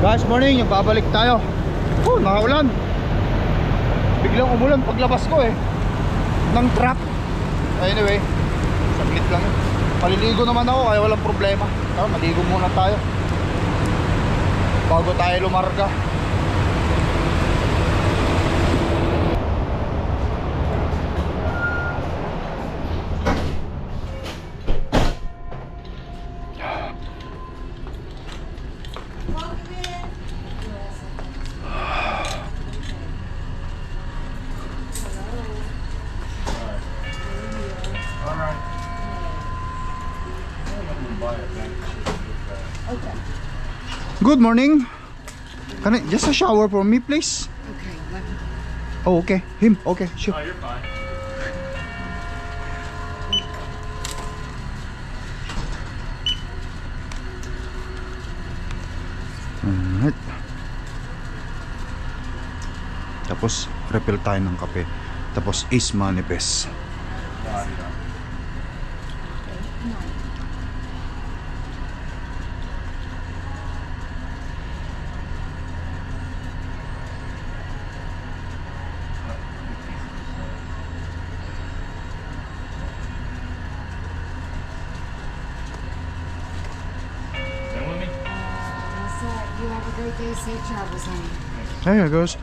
Guys, morning, babalik tayo. Nakaulan. Biglang umulan paglabas ko ng truck. Anyway, saglit lang yun. Maliligo naman ako kaya walang problema. Tara, maligo muna tayo bago tayo lumarga. Good morning. Can I just a shower for me, please? Okay, let me. Oh, okay. Him. Okay, sure. Oh, you're fine. Alright. Tapos refill tayo ng kape. Tapos Ace Manifest. You have a great day. Safe travels, honey. There it goes.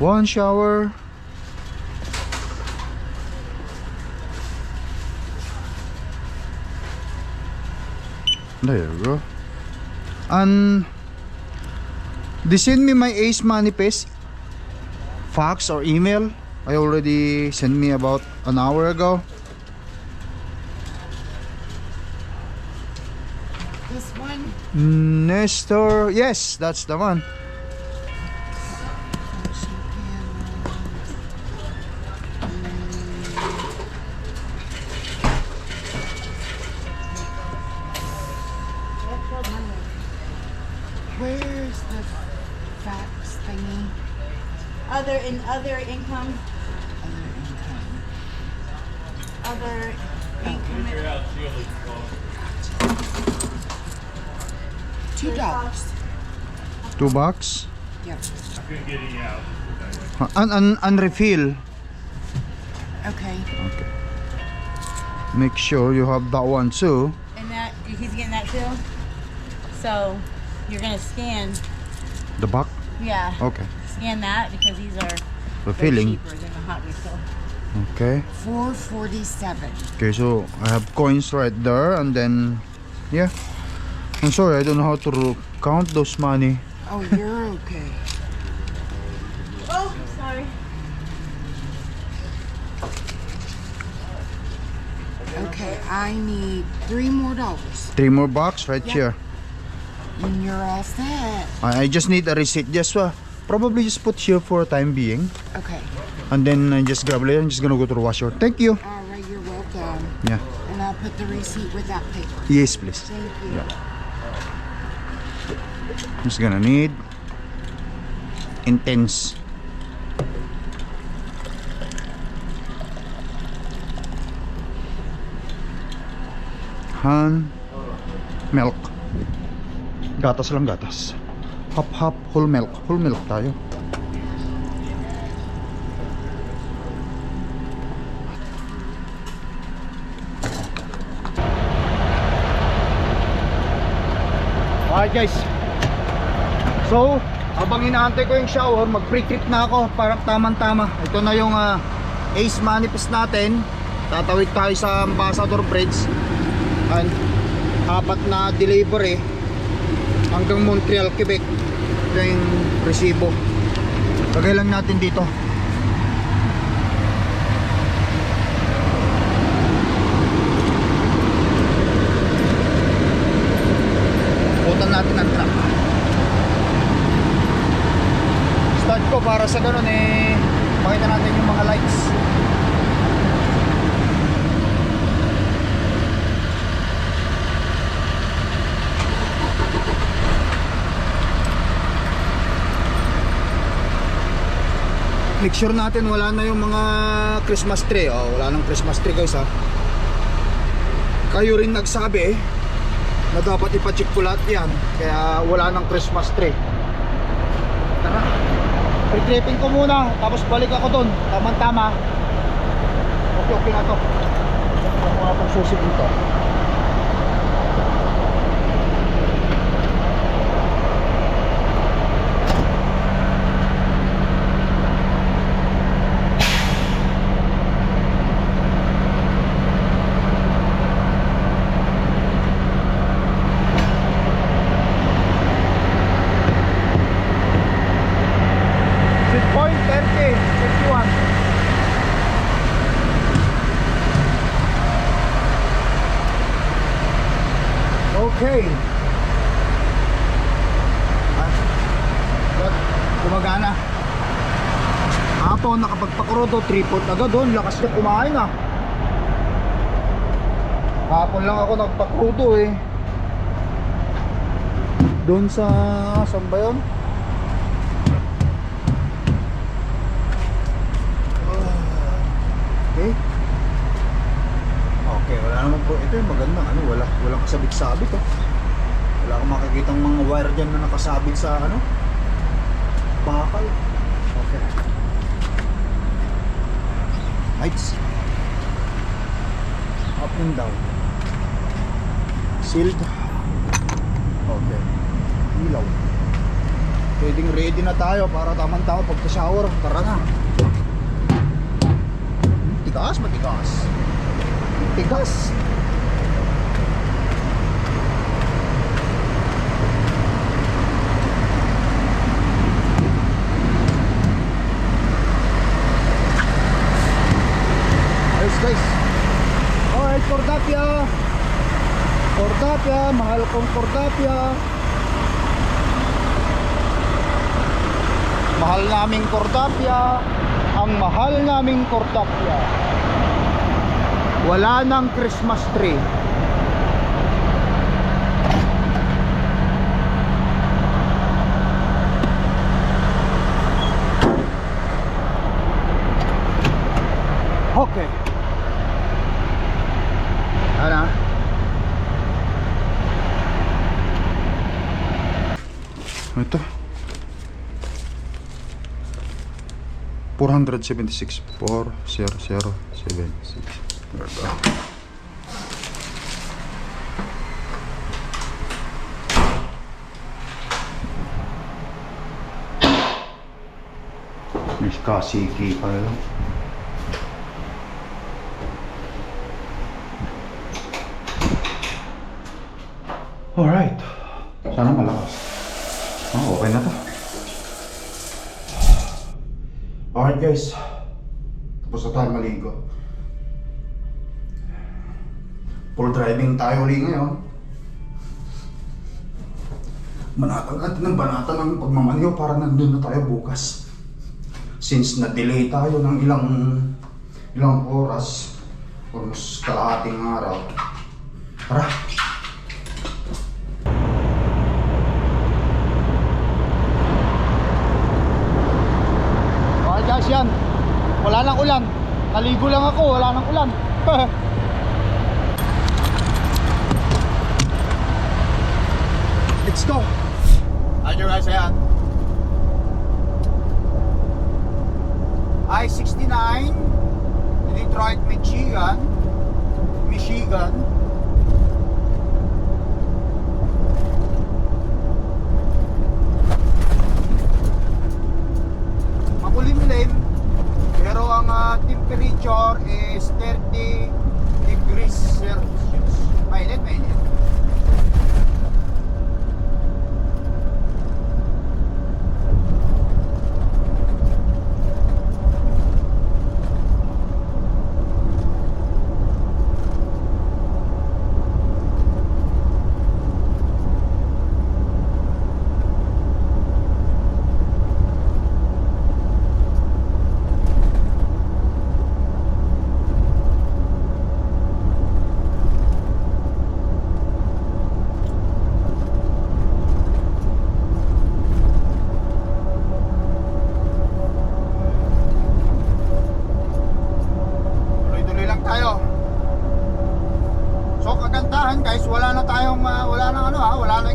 One shower. There you go. And they send me my Ace Manifest fax or email. I already sent me about an hour ago. This one? Nestor, yes, that's the one. Where's the fax thingy? Other income. Other income. $2. $2. Yep. And refill. Okay. Okay. Make sure you have that one too. And that he's getting that too. So you're gonna scan. The back. Yeah. Okay. Scan that because these are Refilling. cheaper than the Hot Refill. Okay. $4.47. Okay, so I have coins right there, and then yeah. I'm sorry, I don't know how to count those money. Oh, you're okay. Oh, sorry. Okay, I need $3 more. 3 more bucks right Yeah. here. And you're all set. I just need a receipt. Just probably just put here for a time being, Okay. and then I just grab it. I'm just gonna go to the washer. Thank you. All right, you're welcome. Yeah. And I'll put the receipt with that paper. Yes, please. Thank you. Yeah. I'm just gonna need intense. Han milk. Gatas lang gatas. Hop whole milk. Whole milk tayo. Alright guys. So, habang inaantay ko yung shower, mag-pre-trip na ako para tamang-tama. Ito na yung Ace Manifest natin. Tatawid tayo sa Ambassador Bridge. And 4 na delivery hanggang Montreal, Quebec. Ito yung resibo. Lagay lang natin dito. Putan natin ang truck. Start ko para sa ganun makita natin yung mga lights. make sure natin wala na yung mga Christmas tree. Wala nang Christmas tree guys ha. Kayo rin nagsabi na dapat ipacheck ko lahat yan, kaya wala nang Christmas tree. Tara, pre-tripping ko muna, tapos balik ako doon. Tama-tama. Okay na to. Ako nga itong susi dito. Point 30, 51. Okay. Good. Gumagana. Hapon nakapagpakurodo, 3-port agad doon. Lakas na kumain ah. Hapon lang ako nagpakurodo eh. Doon sa saan ba yun? Okay. Okay, wala naman po. Ito yung magandang ano, walang kasabit-sabit oh. Wala akong makikitang mga wire dyan na nakasabit sa ano, bakal. Okay. Lights. Up and down. Sealed. Okay. Ilaw. Ready na tayo para tamang-tama pagka-shower. Tara na. Tigas, matigas. Tigas. Ayos guys. Alright, Cordapia. Cordapia, mahal kong Cordapia. Mahal naming Cordapia. Ang mahal naming Cordapia. Wala nang Christmas tree. Okay. Ano? Ito 476 40076. May kasiki pa lang. Alright. Sana malakas. Oh, okay na to. Alright guys. Tapos na tayo maligo. Full driving tayo ulit ngayon. Banatan natin ng banatan ng pagmamaniho para nandun na tayo bukas. Since na-delay tayo ng ilang oras, almost kalahating araw. Tara! Okay guys, yan. Wala nang ulan. Naligo lang ako, wala nang ulan. Let's go. Ayan guys, ayan. I-69 Detroit, Michigan. Makulimlim, pero ang temperature is 30 degrees Celsius. Mainit.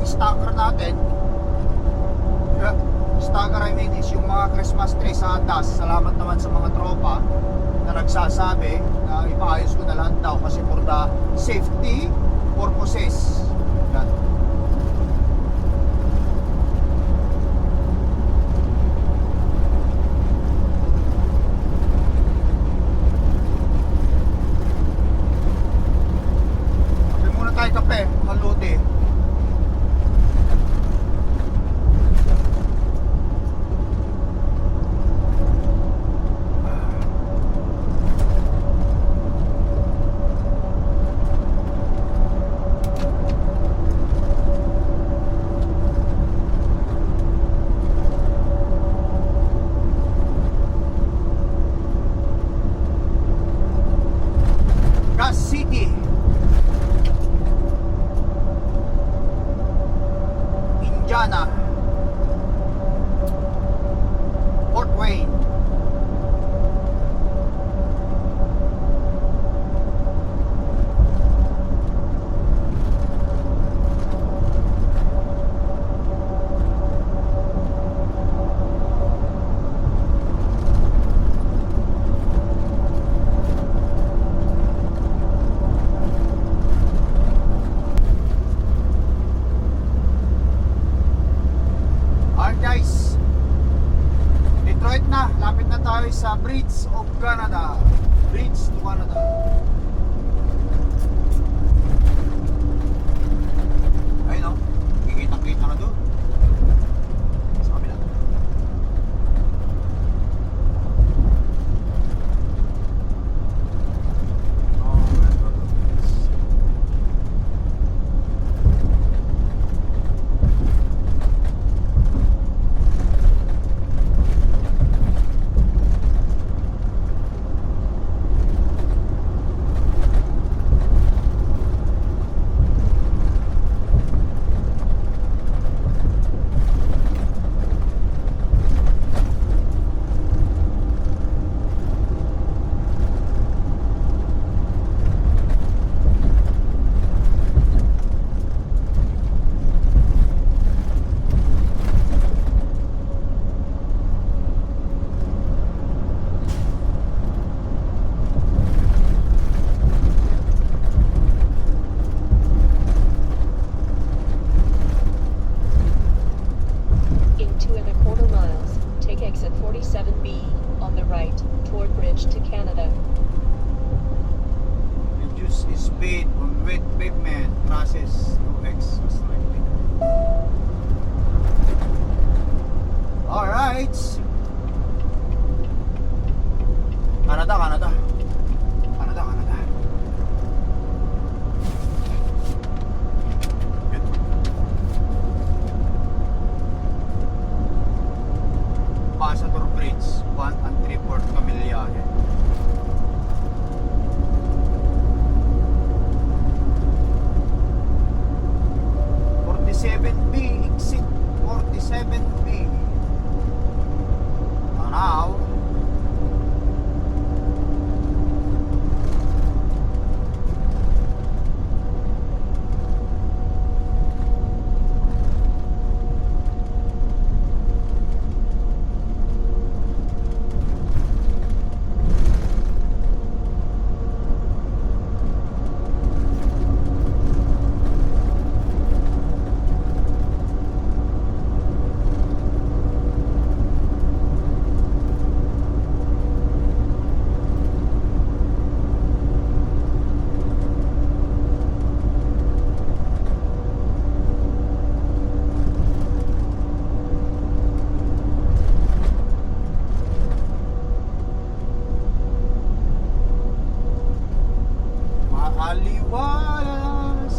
stacker natin. Stacker I mean is yung mga Christmas tree sa taas. Salamat naman sa mga tropa na nagsasabi na ipaayos ko na lahat daw kasi for the safety purposes. Yan. Kape muna tayo, kape, mga lodi. Gas City, Indiana, Fort Wayne. Alright guys, Detroit na, lapit na tayo sa Bridge of Canada. Bridge to Canada. Ayun o, kikita-kita na doon. Sa kabila. Oh, my God. In 2.25 miles, take exit 47B on the right toward Bridge to Canada. Reduce speed on wet pavement, process 2x slightly. Alright. Canada, Canada. Canada, Canada. Good. Ambassador Bridge, 1 and 3/4 Camiliahe. B exit 47B. Now maaliwas.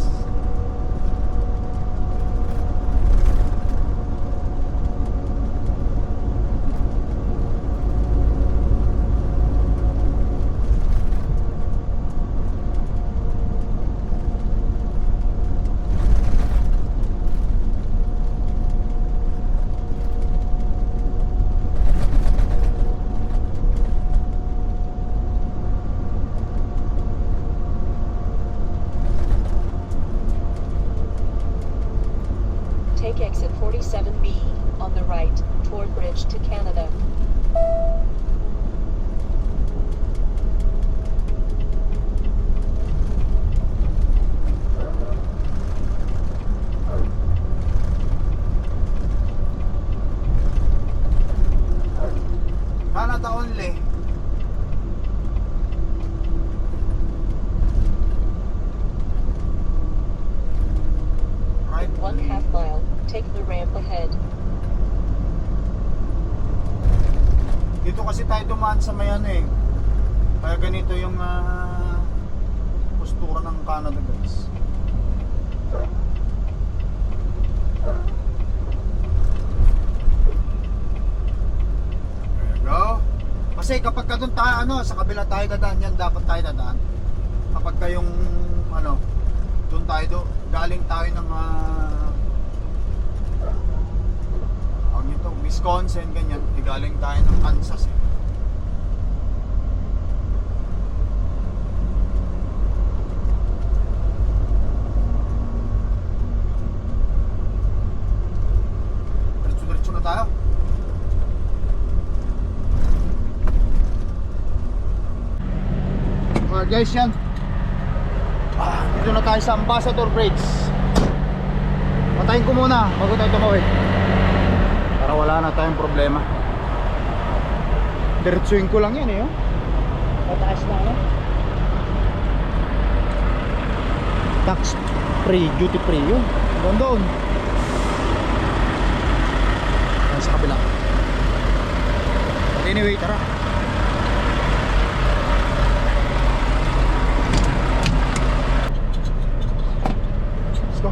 ahead. Dito kasi tayo dumaan sa may ano eh. Kaya ganito yung postura ng Canada, guys. There you go. Kasi kapag ka doon tayo, sa kabila tayo dadaan, yan dapat tayo dadaan. Kapag kayong, doon tayo, galing tayo ng, Wisconsin, ganyan, galing tayo ng Kansas eh. Diretso na tayo. Alright guys, yan. Dito na tayo sa Ambassador Bridge. Patayin ko muna bago tayo tumawid, para wala na tayong problema. Diretsuin ko lang yan eh, oh. Pataas na ano? Tax free, duty free yun. Doon. Ayan sa kabila. But anyway, tara. Let's go.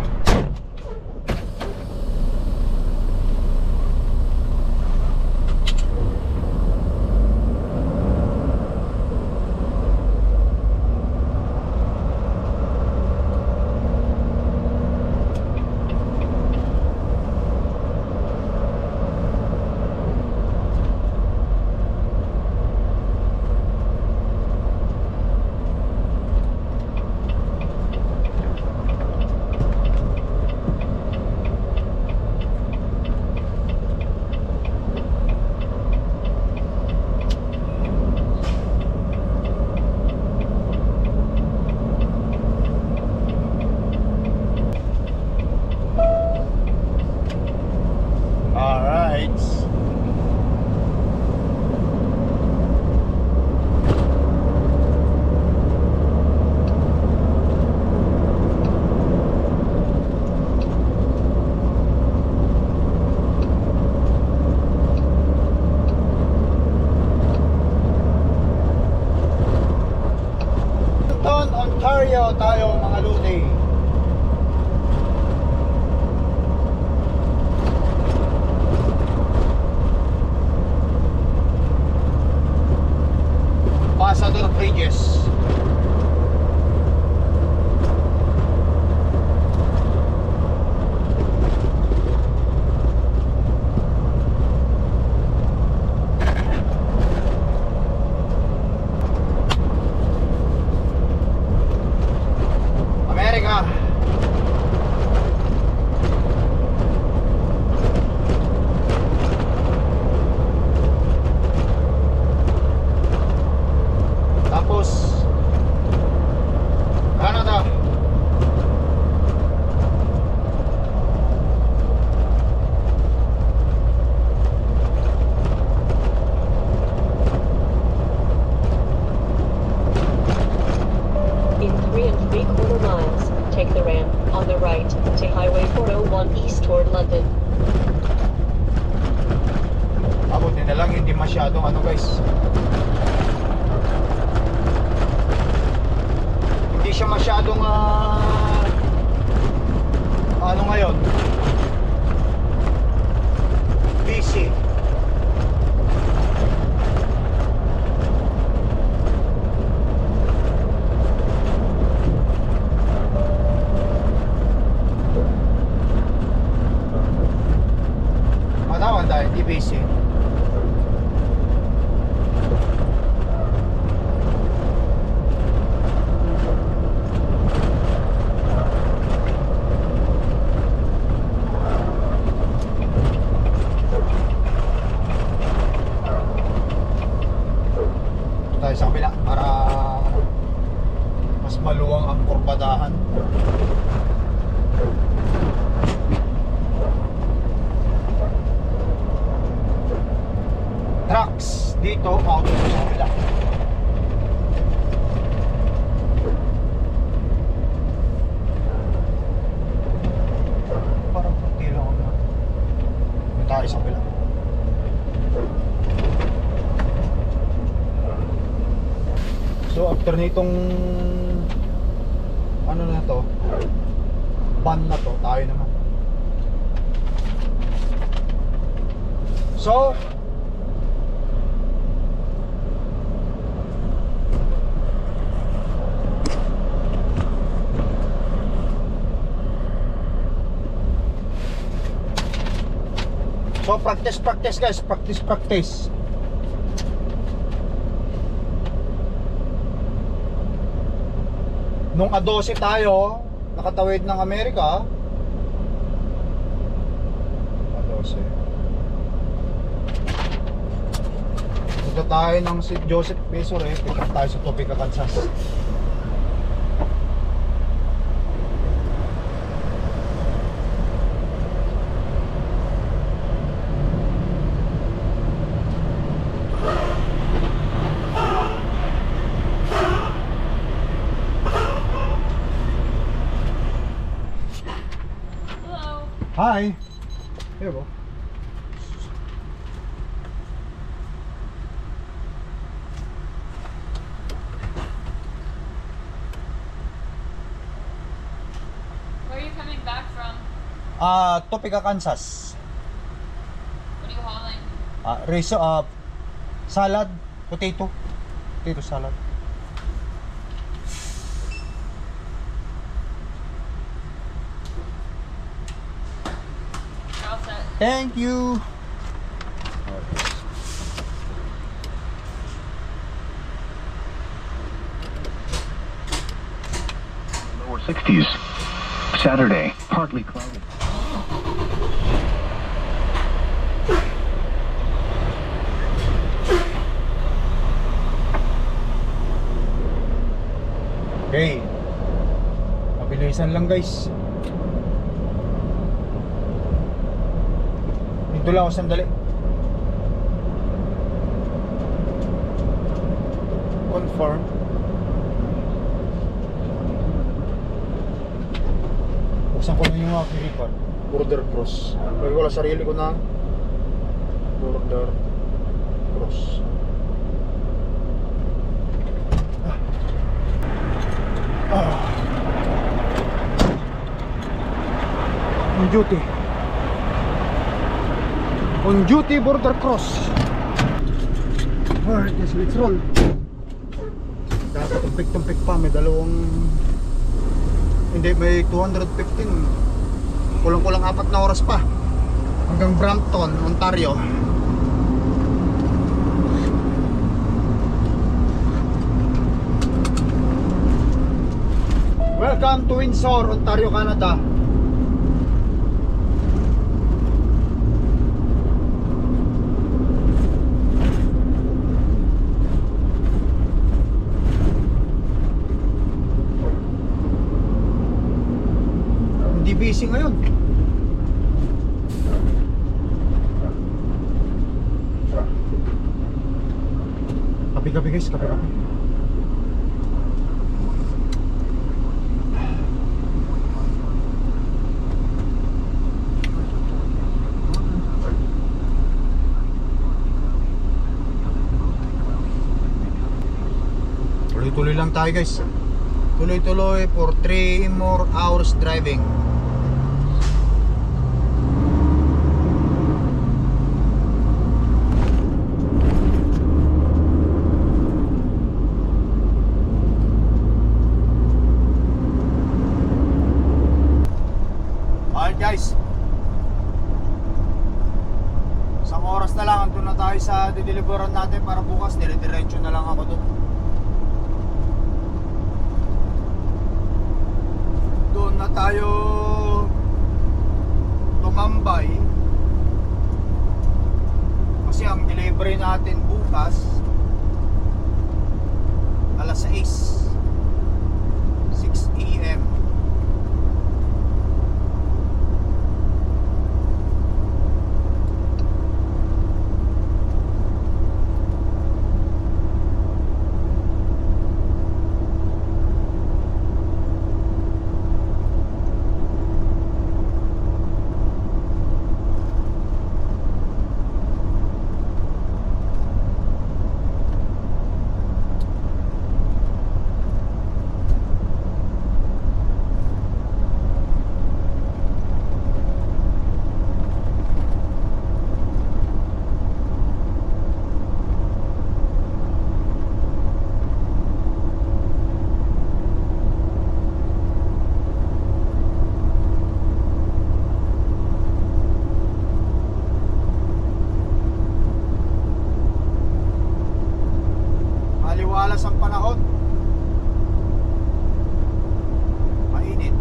Ontario tayo mga ludi. Ambassador Bridges. Masyadong guys, hindi siya masyadong ngayon busy. Matawan dahil hindi busy. Sa kabila para mas maluwang ang kurbadahan. Trucks dito, auto sa kabila. Parang puti lang ako. So after nitong ano na to, ban na to, tayo naman. So practice guys, practice. Nung A12 tayo, nakatawid ng Amerika. A12. Punta tayo ng St. Joseph, Missouri. Pick up tayo sa Topeka, Kansas. Hi. Here we go. Where are you coming back from? Topeka, Kansas. What are you hauling? Salad, potato salad. You're all set. Thank you. Lower 60s. Saturday, partly cloudy. Okay. Mabilisan lang guys. Dito lang ako sandali. Confirm. Buksan ko na yung aking record. Border cross. Lagi ko lang sarili ko na border cross. On duty. On duty border cross. Alright, yes, let's roll. Tumpik-tumpik pa, may dalawang, hindi, may 215. Kulang-kulang 4 na oras pa hanggang Brampton, Ontario. Welcome to Windsor, Ontario, Canada. Hindi busy ngayon. Kapi-kapi guys, kapi-kapi. Tuloy-tuloy lang tayo guys. Tuloy-tuloy for 3 more hours driving. Alright guys, isang oras na lang, andun na tayo sa dideliveran natin para bukas dire-diretso na lang ako doon. Doon na tayo tumambay kasi ang delivery natin bukas alas 6 AM. panahon. Mainit.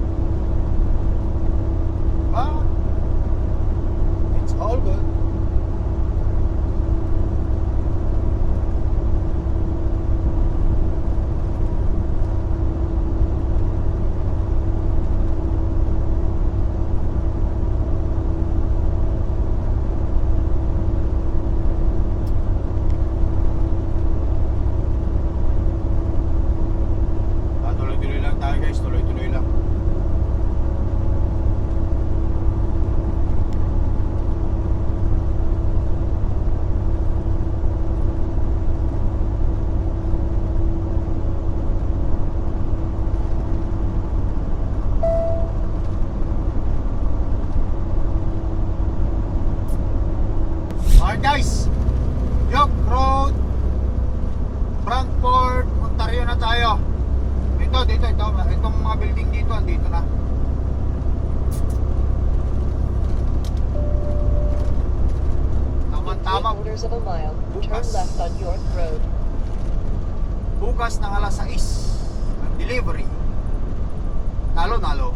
But it's all good. Tuloy-tuloy lang tayo guys, tuloy-tuloy lang. Alright guys, York Road, Brantford, Ontario na tayo. Dito, itong mga building dito, andito na. In Tama-tama, 3/4 of a mile, turn Bukas. left on York Road. bukas ng alas 6 ang delivery. Nalo-nalo.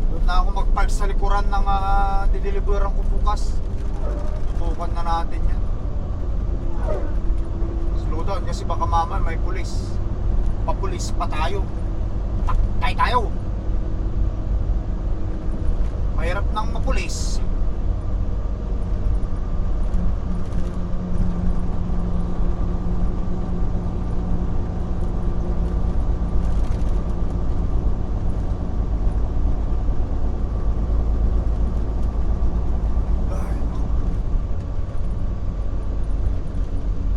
Doon na ako mag-park sa likuran ng dideliveran ko bukas. Subukan na natin yan. Slow down kasi baka mama may pulis. Papulis pa tayo. Taktay tayo. Mahirap nang mapulis. Ay, naku.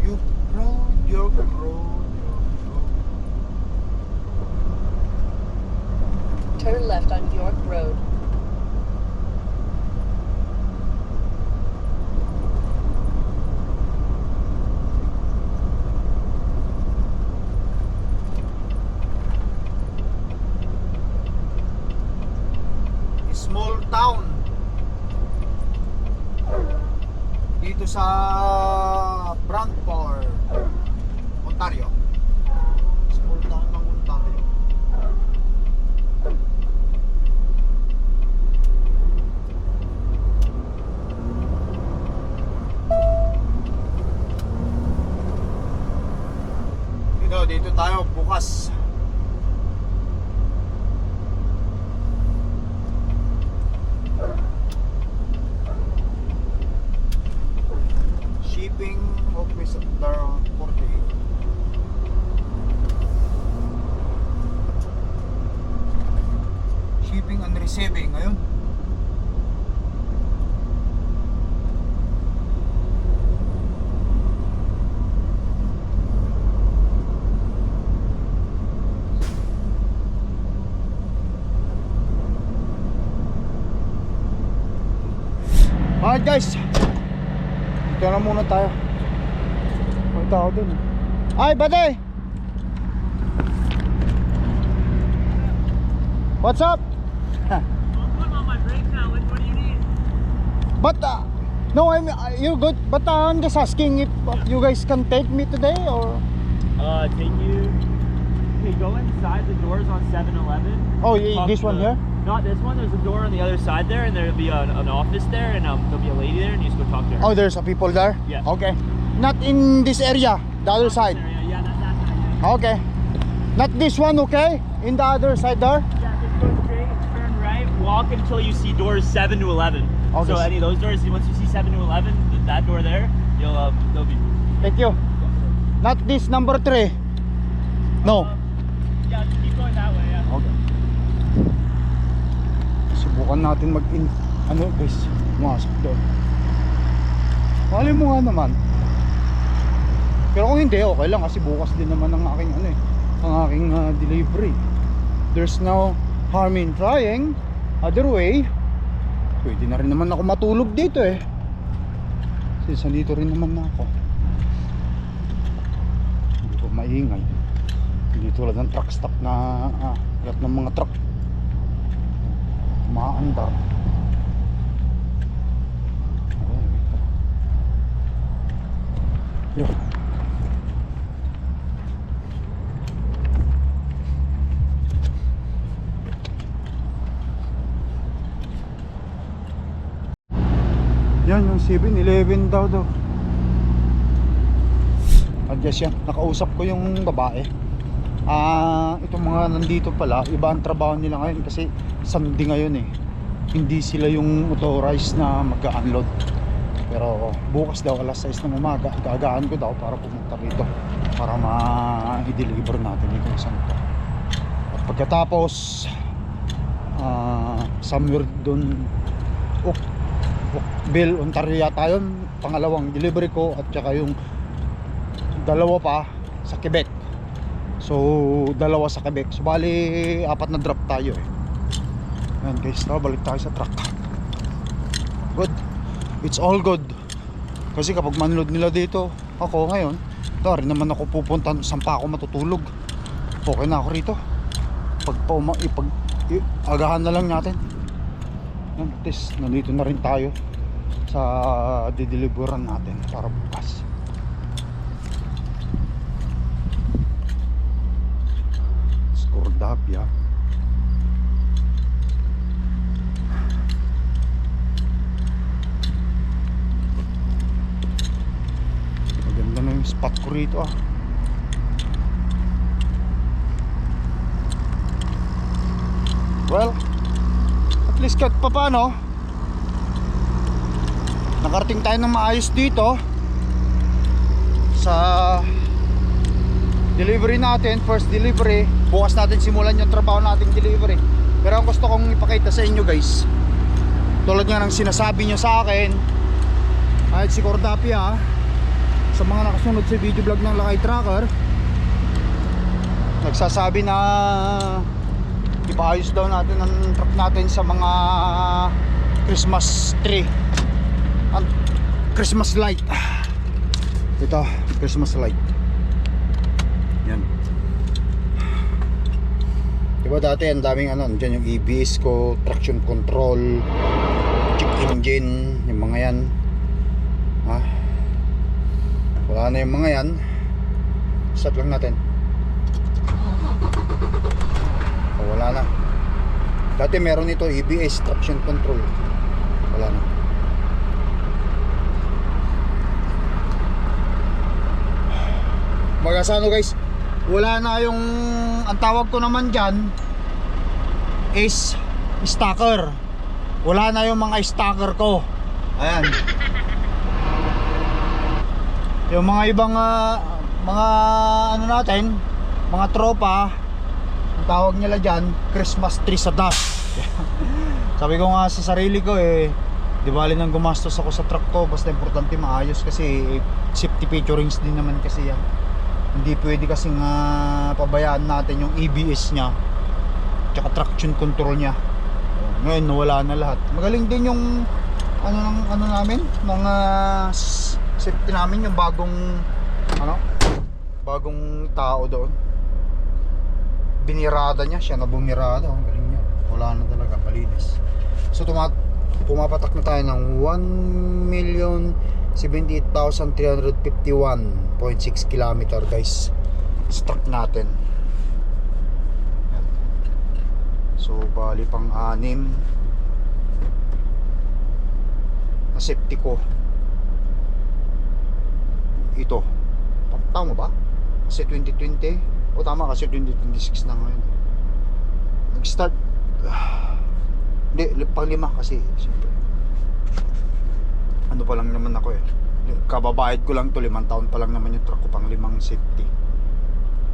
York Road, York Road, York Road. Turn left on York Road. Small town dito sa Brantford, Ontario. Small town ng Ontario. Dito tayo bukas. Shipping office at Dar 48. Shipping and receiving ngayon. Alright guys, dito na muna tayo. May tao dun. Ay, bate! What's up? I'm on my break now. What do you need? But, no, you're good. But I'm just asking if you guys can take me today or... Take you. Okay, go inside the doors on 7-Eleven. Oh, Talk this to one the- here? Not this one. There's a door on the other side there, and there'll be an office there, and there'll be a lady there, and you just go talk to her. Oh, there's a people there? Yeah. Okay. Not in this area, the other side. Yeah, that side. Yeah. Okay. Not this one, okay? In the other side there? Yeah, just go straight, turn right, walk until you see doors 7 to 11. Okay. So any of those doors, once you see 7 to 11, that door there, they'll be. Thank you. Not this number 3. No. Yeah, just keep going that way. Yeah. Okay. Subukan natin guys, pumasok doon. Mali mo nga naman. Pero kung hindi, okay lang kasi bukas din naman ang aking ang aking delivery. There's no harm in trying. Other way, pwede na rin naman ako matulog dito Kasi nandito rin naman ako. Hindi ko maingay. Hindi tulad ng truck stop na lahat ng mga truck maandar. Yo. Yan yung 7-Eleven daw. Adjust yan. Nakausap ko yung babae. Itong mga nandito pala, iba ang trabaho nila ngayon kasi Sunday ngayon eh. Hindi sila yung authorized na mag-unload. Pero bukas daw alas 6 ng umaga, gaagaan ko daw para pumunta rito para ma-i-deliver natin ito sa ito. At pagkatapos somewhere dun Oakville, Ontario yata yun, pangalawang delivery ko, at saka yung dalawa pa sa Quebec. So dalawa sa Quebec, so bali 4 na drop tayo eh. Ayan guys, balik tayo sa truck. Good, it's all good. Kasi kapag manload nila dito, ako ngayon rin naman ako pupunta, saan pa ako matutulog. Okay na ako rito. Agahan na lang natin. At least nandito na rin tayo sa dideliveran natin para bukas. Skordapia. Maganda na yung spot ko rito Well, at least kahit pa paano nakarating tayo ng maayos dito sa delivery natin, first delivery. Bukas natin simulan yung trabaho nating delivery. Pero ang gusto kong ipakita sa inyo guys, tulad nga ng sinasabi nyo sa akin, kahit si Cordapia, sa mga nakasunod sa video vlog ng Lakay Tracker, nagsasabi na ipaayos daw natin ang truck natin sa mga Christmas tree and Christmas light. Ito, Christmas light. Yan. Diba dati ang daming dyan yung EBS ko, traction control, check engine, yung mga yan. Wala na yung mga yan. Start lang natin. Wala na. Dati meron ito EBS, traction control. Wala na. Magasano guys, wala na yung, ang tawag ko naman dyan is stacker. Wala na yung mga stacker ko. Ayan. Yung mga ibang mga natin, mga tropa, ang tawag nila dyan, Christmas tree sa dash. Sabi ko nga sa sarili ko di bali nang gumastos ako sa truck ko, basta importante maayos kasi safety featurings din naman kasi yan. Hindi pwede kasi nga pabayaan natin yung EBS nya tsaka traction control nya. Ngayon nawala na lahat. Magaling din yung namin, mga safety namin, yung bagong tao doon. Binirada niya, siya na bumirada. Ang galing niya. Wala na talaga, malinis. So pumapatak na tayo ng 1,078,351.6 km guys sa truck natin. So bali pang 6 na safety ko. Ito, tama ba? Kasi 2020 o tama kasi 2026 na ngayon. Nag-start hindi, pang 5 kasi siyempre ano pa lang naman ako kababayad ko lang to, 5 taon pa lang naman yung truck ko, pang 5 safety.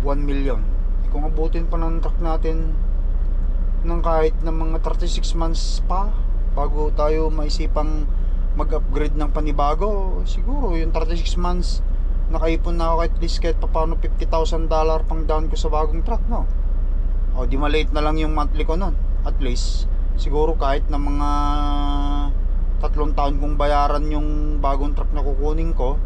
1 million. Kung abutin pa ng truck natin ng kahit ng mga 36 months pa bago tayo maisipang mag-upgrade ng panibago, siguro yung 36 months nakaipon na ako at least kahit paano $50,000 pang down ko sa bagong truck, no? O di malate na lang yung monthly ko nun. At least siguro kahit na mga 3 taon kong bayaran yung bagong truck na kukunin ko,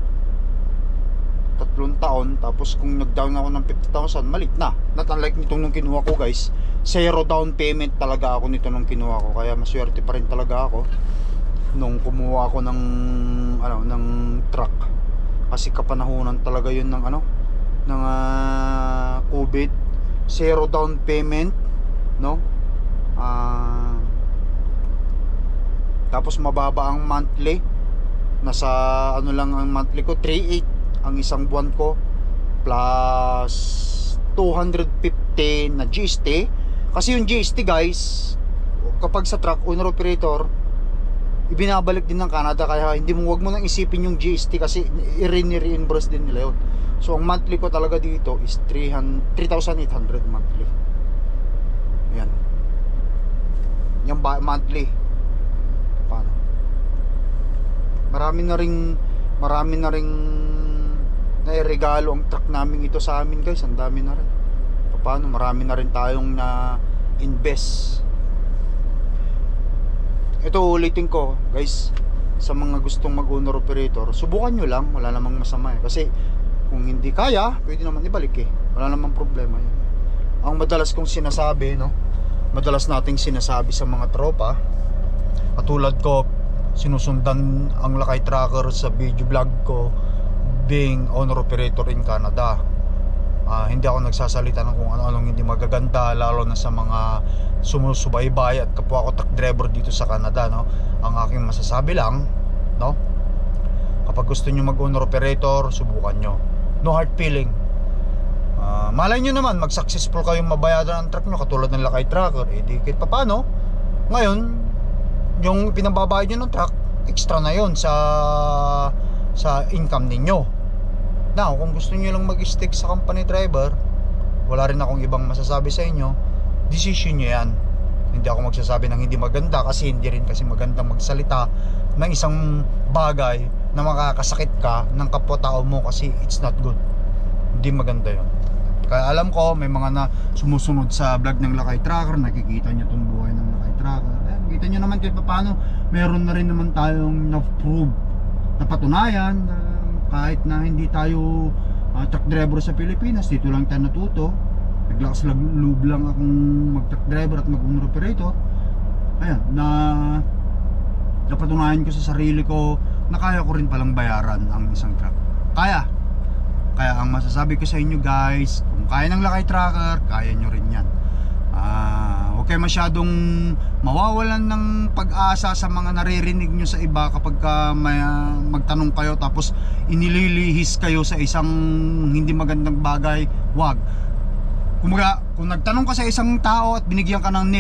3 taon, tapos kung nag-down ako ng 50,000, malit na. Not unlike nitong nung kinuha ko guys, 0 down payment talaga ako nito nung kinuha ko, kaya maswerte pa rin talaga ako nung kumuha ako ng truck. Kasi kapanahunan talaga yun ng ano, ng COVID. Zero down payment, no? Tapos mababa ang monthly. Nasa ano lang ang monthly ko, 3.8 ang isang buwan ko, plus 250 na GST. Kasi yung GST guys, kapag sa truck owner operator, ibinabalik din ng Canada, kaya hindi mo, wag mo nang isipin yung GST kasi i-reimburse din nila yun. So ang monthly ko talaga dito is 3,800 monthly. Yan. Yung monthly. Paano? Marami na ring nairegalo ang truck namin ito sa amin guys. Ang dami na rin. Paano? Marami na rin tayong na invest. Ito ulitin ko guys, sa mga gustong mag owner operator, subukan nyo lang, wala namang masama eh. Kasi kung hindi kaya, pwede naman ibalik eh, wala namang problema yun. Ang madalas kong sinasabi, no, madalas nating sinasabi sa mga tropa, katulad ko, sinusundan ang Lakay Tracker sa video vlog ko, being owner operator in Canada. Hindi ako nagsasalita ng kung ano-anong hindi magaganda, lalo na sa mga sumusubaybay at kapwa ko truck driver dito sa Canada, no. Ang aking masasabi lang, no, kapag gusto nyo mag owner operator, subukan nyo, no hard feeling. Malay nyo naman mag successful kayong mabayaran ang truck nyo katulad ng Lakay Tracker, di kahit paano ngayon yung pinababayad nyo ng truck, extra na yon sa income ninyo. Now, kung gusto nyo lang mag-stick sa company driver, wala rin akong ibang masasabi sa inyo. Decision nyo yan. Hindi ako magsasabi ng hindi maganda, kasi hindi rin kasi maganda magsalita ng isang bagay na makakasakit ka ng kapwa-tao mo, kasi it's not good. Hindi maganda yon. Kaya alam ko may mga na sumusunod sa vlog ng Lakay Tracker, nakikita nyo itong buhay ng Lakay Tracker. Kita nyo naman kahit paano, meron na rin naman tayong na-prove, napatunayan na kahit na hindi tayo truck driver sa Pilipinas, dito lang tayo natuto. Naglakas loob lang akong mag-truck driver at mag-owner operator. Ayan, na napatunayan ko sa sarili ko na kaya ko rin palang bayaran ang isang truck. Kaya ang masasabi ko sa inyo guys, kung kaya ng Lakay Tracker, kaya nyo rin yan. Huwag kayo masyadong mawawalan ng pag-asa sa mga naririnig nyo sa iba kapag may magtanong kayo tapos inililihis kayo sa isang hindi magandang bagay. Huwag. Kumaga, kung nagtanong ka sa isang tao at binigyan ka ng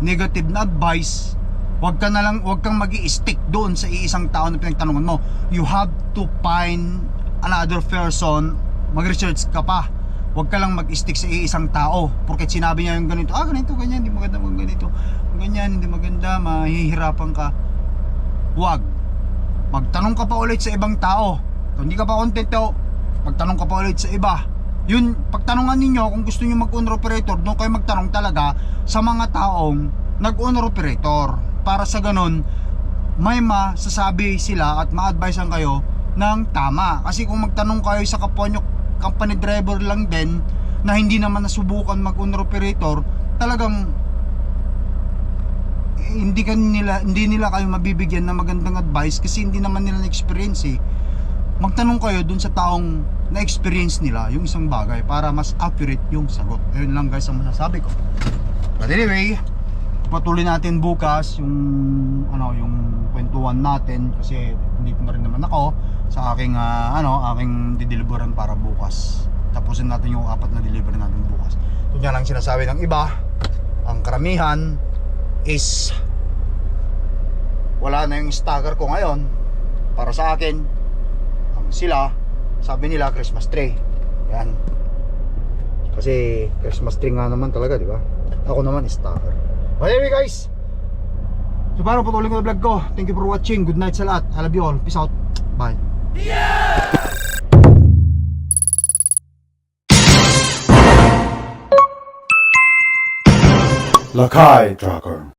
negative na advice, huwag kang magi-stick doon sa isang tao na pinagtanungan mo. You have to find another person, mag-research ka pa. Huwag ka lang mag-stick sa isang tao porket sinabi niya yung ganito, ganito, ganyan, hindi maganda, ganito, ganyan, hindi maganda, mahihirapan ka. Huwag. Magtanong ka pa ulit sa ibang tao. Kung hindi ka pa kontento, magtanong ka pa ulit sa iba. Yun, pagtanungan ninyo, kung gusto niyo mag-owner operator, doon kayo magtanong talaga sa mga taong nag-owner operator. Para sa ganun, may masasabi sila at ma-advisean kayo ng tama. Kasi kung magtanong kayo sa kapwa nyo company driver lang din na hindi naman nasubukan mag-owner operator, talagang hindi nila kayo mabibigyan ng magandang advice kasi hindi naman nila na-experience eh. Magtanong kayo dun sa taong na-experience nila yung isang bagay para mas accurate yung sagot. Ayun lang guys ang masasabi ko. But anyway, patuloy natin bukas yung yung kwentuhan natin kasi hindi na rin naman ako sa aking aking dideliveran para bukas. Tapusin natin yung 4 na delivery natin bukas. Ito nga lang sinasabi ng iba, ang karamihan is wala na yung stacker ko ngayon. Para sa akin, sila sabi nila Christmas tree. Yan. Kasi Christmas tree nga naman talaga, di ba? Ako naman stacker. But anyway guys, so paano patuloy ko na vlog ko. Thank you for watching. Good night sa lahat. I love you all. Peace out. Bye. Lakay Tracker.